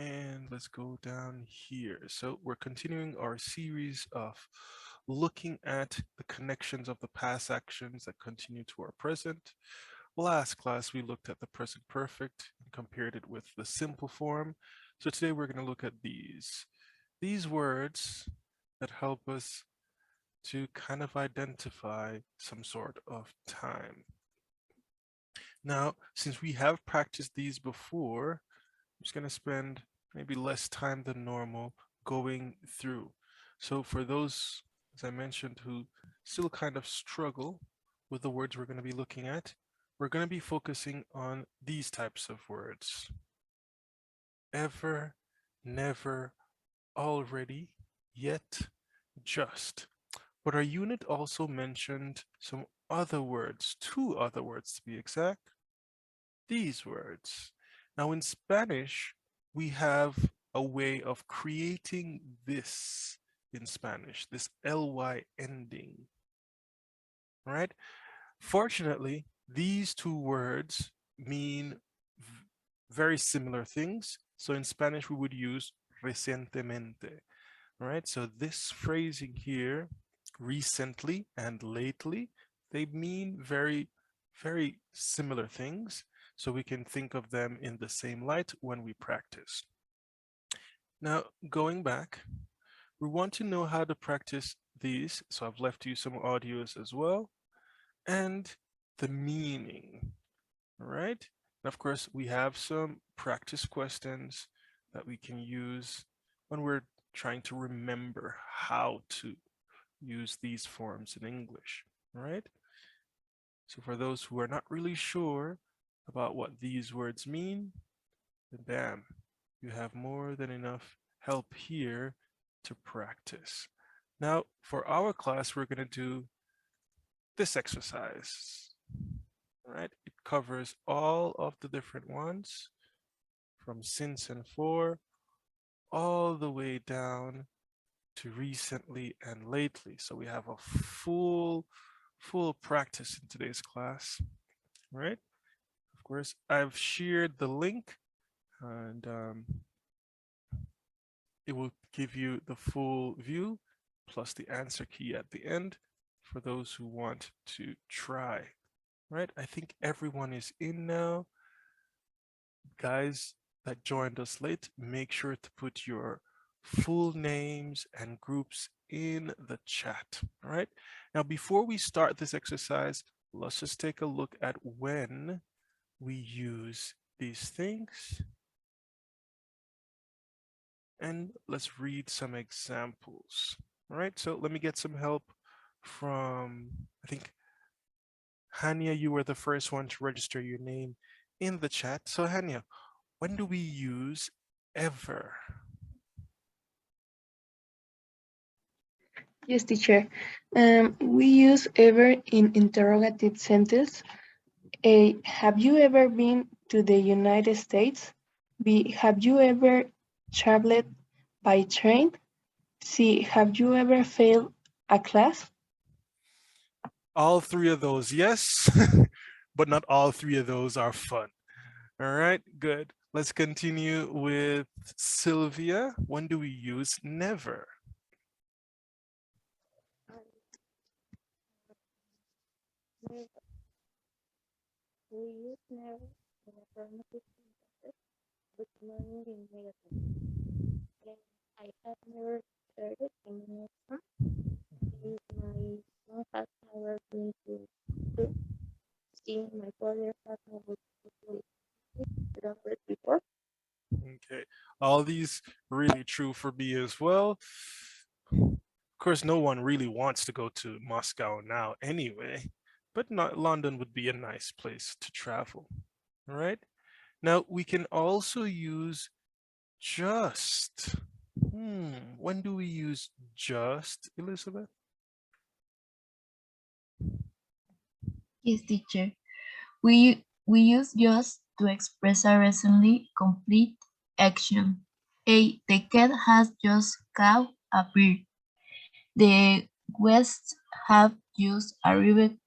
And let's go down here. So we're continuing our series of looking at the connections of the past actions that continue to our present. Last class, we looked at the present perfect and compared it with the simple form. So today we're going to look at these words that help us to kind of identify some sort of time. Now, since we have practiced these before, I'm just going to spend maybe less time than normal going through. So for those, as I mentioned, who still kind of struggle with the words we're going to be looking at, we're going to be focusing on these types of words. Ever, never, already, yet, just. But our unit also mentioned some other words, two other words to be exact, these words. Now in Spanish, we have a way of creating this in Spanish, this ly ending, right? Fortunately, these two words mean very similar things. So in Spanish, we would use recientemente, right? So this phrasing here, recently and lately, they mean very similar things. So we can think of them in the same light when we practice. Now, going back, we want to know how to practice these. So I've left you some audios as well, and the meaning, all right? And of course, we have some practice questions that we can use when we're trying to remember how to use these forms in English, all right? So for those who are not really sure about what these words mean, then bam, you have more than enough help here to practice. Now, for our class, we're going to do this exercise, all right? It covers all of the different ones from since and for all the way down to recently and lately. So we have a full practice in today's class, right? Of course, I've shared the link and it will give you the full view plus the answer key at the end for those who want to try, right? I think everyone is in now. Guys that joined us late, make sure to put your full names and groups in the chat, all right? Now, before we start this exercise, let's just take a look at when we use these things. And let's read some examples, all right? So let me get some help from, I think, Hania, you were the first one to register your name in the chat. So Hania, when do we use ever? Yes, teacher. We use ever in interrogative sentence. A, have you ever been to the United States? B, have you ever traveled by train? C, have you ever failed a class? All three of those, yes, but not all three of those are fun. All right, good. Let's continue with Sylvia. When do we use never? We use never in affirmative sentences, but not in negative. And I have never started a new one. If my son has never been to school, see my father has never been to the before. Okay, all these really true for me as well. Of course, no one really wants to go to Moscow now anyway, but not London would be a nice place to travel. All right. Now we can also use just. When do we use just, Elizabeth? Yes, teacher. We use just to express a recently complete action. A. The cat has just caught a bird. The guests have just arrived.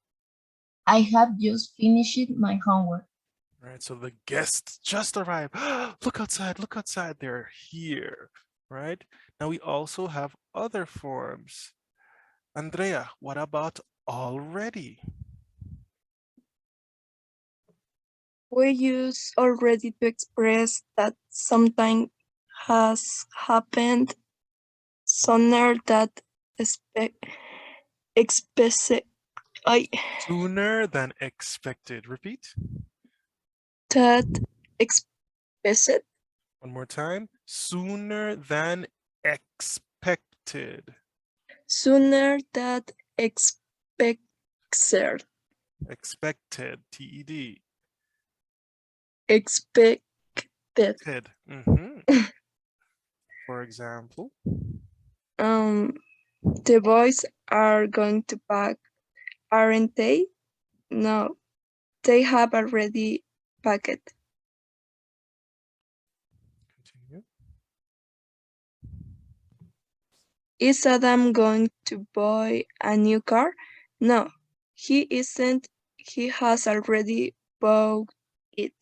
I have just finished my homework. right, so the guests just arrived. Look outside, they're here, right? Now we also have other forms. Andrea, what about already? We use already to express that something has happened sooner that expected. Sooner than expected. Repeat. That expected. One more time. Sooner than expected. Sooner that expected. Expected. TED. Expected. Ted. For example. The boys are going to pack, aren't they? No, they have already packed. Continue. Is Adam going to buy a new car? No, he isn't. He has already bought it.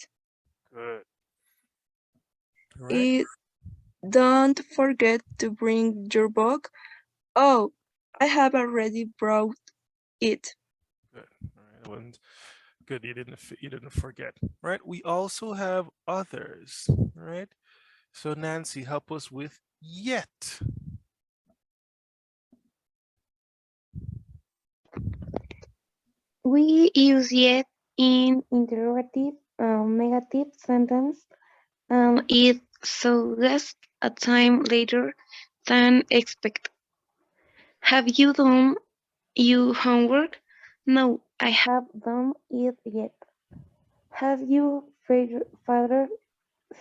Good. All right. Don't forget to bring your book. Oh, I have already brought it. Good. All right. Good. You didn't forget. Right. We also have others. Right. So Nancy, help us with yet. We use yet in interrogative, negative sentence, and it suggests a time later than expected. Have you done your homework? No, I have done it yet. Have your father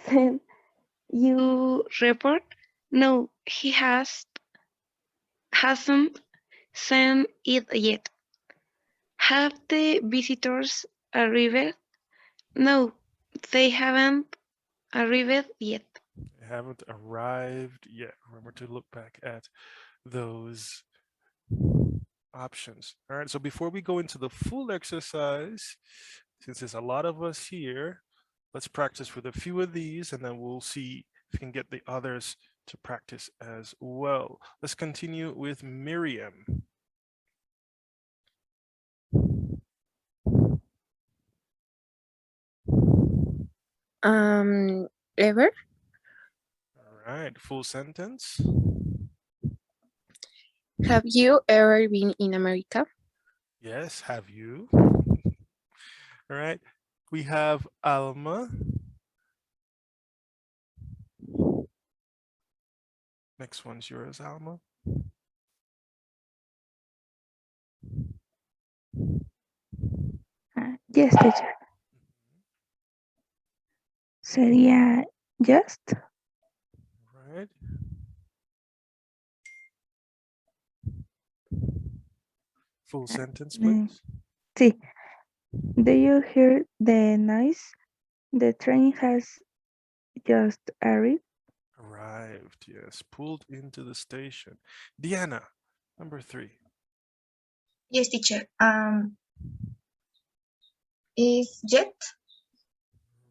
sent you report? No, he hasn't sent it yet. Have the visitors arrived? No, they haven't arrived yet. They haven't arrived yet. Remember to look back at those options. All right. So before we go into the full exercise, since there's a lot of us here, let's practice with a few of these and then we'll see if we can get the others to practice as well. Let's continue with Miriam. Ever? All right, full sentence. Have you ever been in America? Yes, have you? All right, we have Alma. Next one's yours, Alma. Yes, teacher. Sería just. All right. Full sentence, please. Sí. Do you hear the noise? The train has just arrived. Arrived, yes, pulled into the station. Diana, number 3. Yes, teacher. Is yet?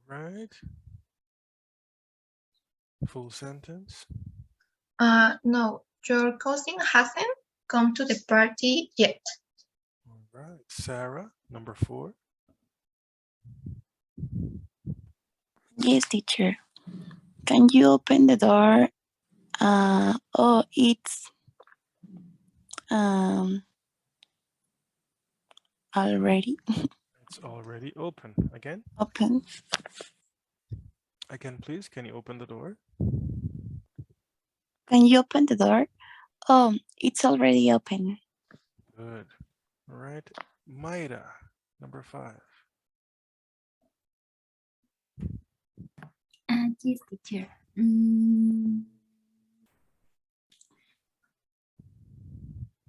Right. Full sentence. No, your cousin hasn't come to the party yet. All right. Sarah, number 4. Yes, teacher. Can you open the door? Oh, it's um already It's already open. Again? open. Again, please. Can you open the door? Can you open the door? Oh, it's already open. Good. All right. Mayra, number 5. Yes, teacher.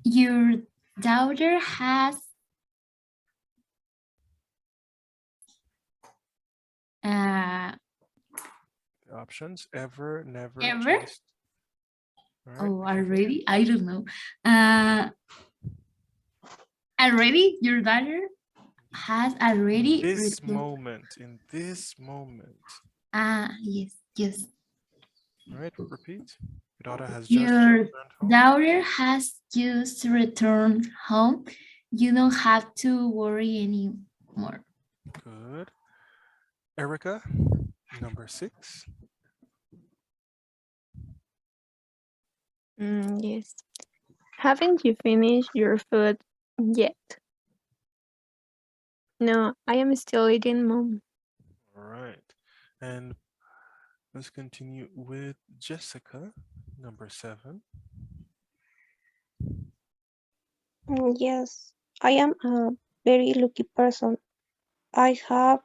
Your daughter has The options: ever, never, ever? just. All right. Oh, Ever. already? I don't know. Already, your daughter has already This replaced. moment, in this moment. Ah, yes, yes. All right, repeat. Your daughter has just Your returned home. daughter has just returned home. You don't have to worry anymore. Good. Erica, number 6. Yes. Haven't you finished your food yet? No, I am still eating, Mom. All right. And let's continue with Jessica, number 7. Yes, I am a very lucky person. I have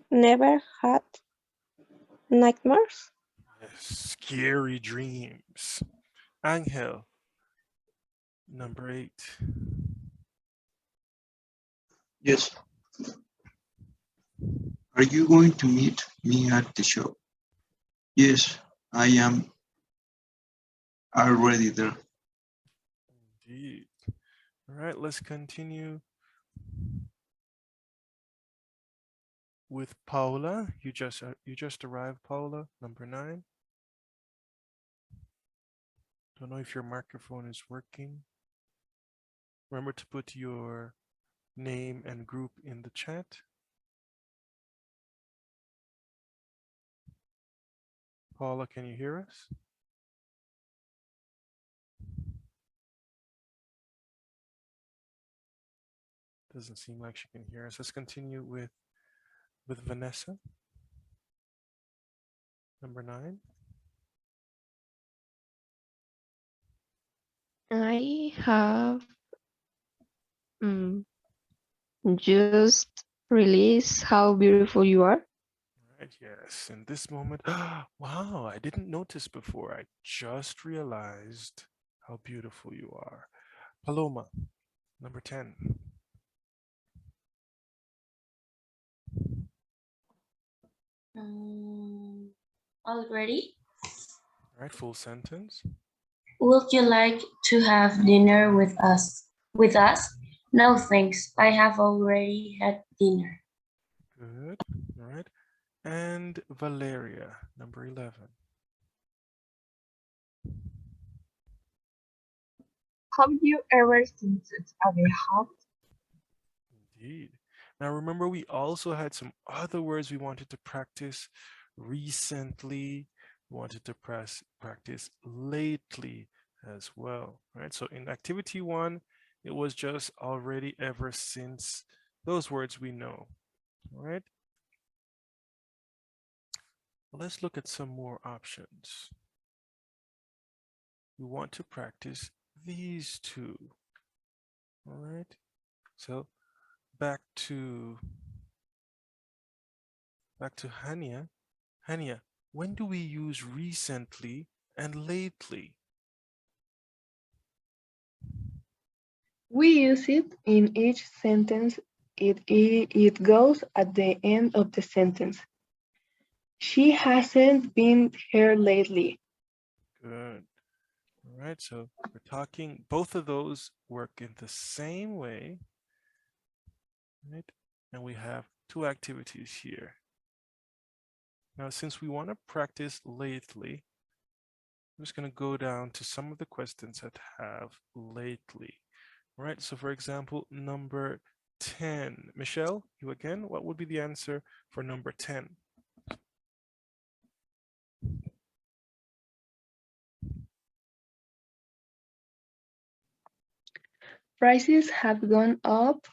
never had nightmares. Yes, scary dreams. Angel, number 8. Yes. Are you going to meet me at the show? Yes, I am already there. Indeed. All right, let's continue with Paula. You just arrived, Paula, number 9. Don't know if your microphone is working. Remember to put your name and group in the chat. Paula, can you hear us? Doesn't seem like she can hear us. Let's continue with Vanessa, number 9. I have mm, just released how beautiful you are. Right, yes. In this moment, wow, I didn't notice before. I just realized how beautiful you are. Paloma, number 10. Already? All right, full sentence. Would you like to have dinner with us? With us? No, thanks. I have already had dinner. Good. All right. And Valeria, number 11. Have you ever seen such a big hat? Indeed. Now remember, we also had some other words we wanted to practice recently. We wanted to practice lately as well. Right. So in activity 1, it was just already, ever since, those words we know. All right. Let's look at some more options. We want to practice these two. All right. So back to Hania. Hania, when do we use recently and lately? We use it in each sentence. It goes at the end of the sentence. She hasn't been here lately. Good. All right, so we're talking, both of those work in the same way, right? And we have 2 activities here. Now, since we want to practice lately, I'm just going to go down to some of the questions that have lately. All right, so for example, number 10. Michelle, you again, what would be the answer for number 10? Prices have gone up.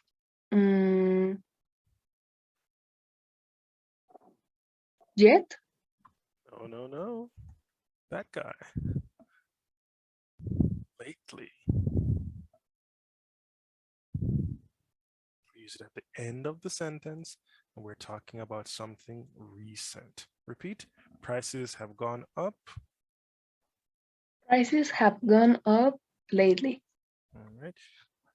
Yet? No, no, no. That guy. Lately. We use it at the end of the sentence, and we're talking about something recent. Repeat, prices have gone up. Prices have gone up lately. All right.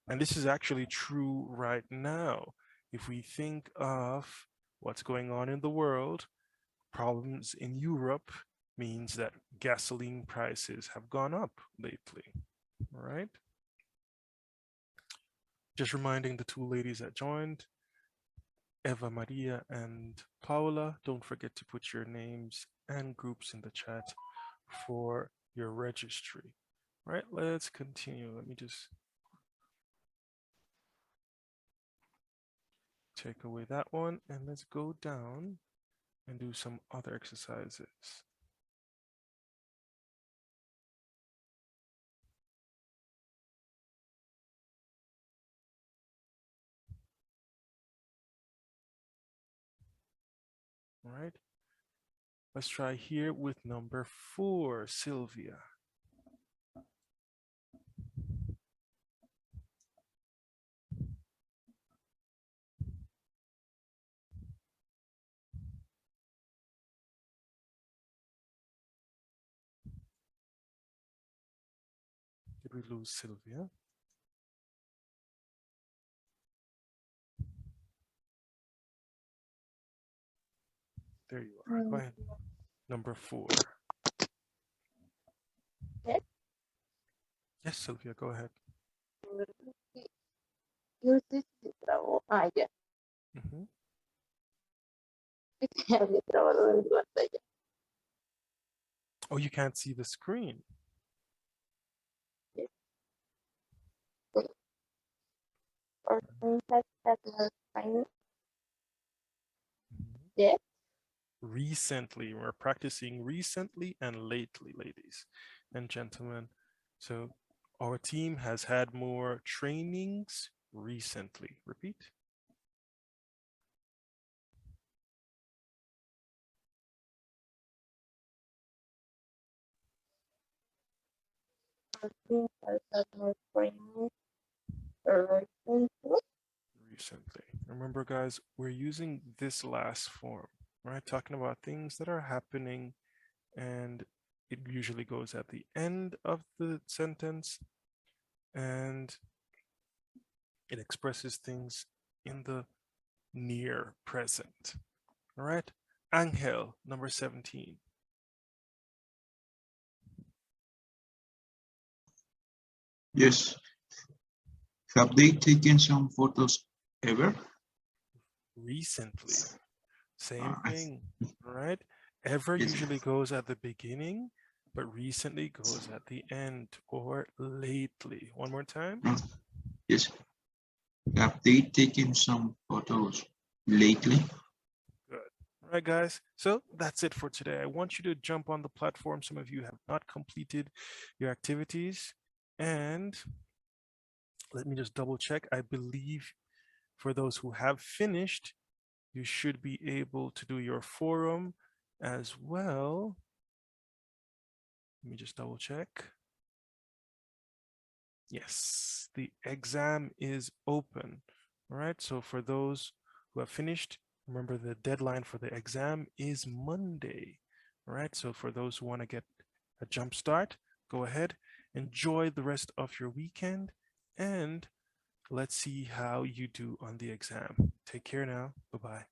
And this is actually true right now. If we think of what's going on in the world, problems in Europe means that gasoline prices have gone up lately. All right. Just reminding the 2 ladies that joined, Eva Maria and Paula, don't forget to put your names and groups in the chat for your registry. All right, let's continue. Let me just take away that one and let's go down and do some other exercises. All right, let's try here with number 4, Sylvia. Did we lose Sylvia? There you are. Go ahead. Number 4. Yes. Yes, Sylvia, go ahead. Use this trabó. Ah, ya. Mhm. Ya había trabado en pantalla. Oh, you can't see the screen. Yes. Or things that not fine. Mhm. Yes. Recently, we're practicing recently and lately, ladies and gentlemen. So our team has had more trainings recently. Repeat. Or things that not fine. Or things. Recently. Remember, guys, we're using this last form, right? Talking about things that are happening, and it usually goes at the end of the sentence, and it expresses things in the near present. All right. Angel, number 17. Yes. Have they taken some photos ever? Recently. Same I thing. All right. Ever yes. usually goes at the beginning, but recently goes at the end or lately. One more time. No. Yes. Have they taken some photos lately? Good. All right, guys. So that's it for today. I want you to jump on the platform. Some of you have not completed your activities. And let me just double check. I believe for those who have finished, you should be able to do your forum as well. Let me just double check. Yes, the exam is open. All right, so for those who have finished, remember the deadline for the exam is Monday. All right, so for those who want to get a jump start, go ahead, enjoy the rest of your weekend, and let's see how you do on the exam. Take care now. Bye-bye.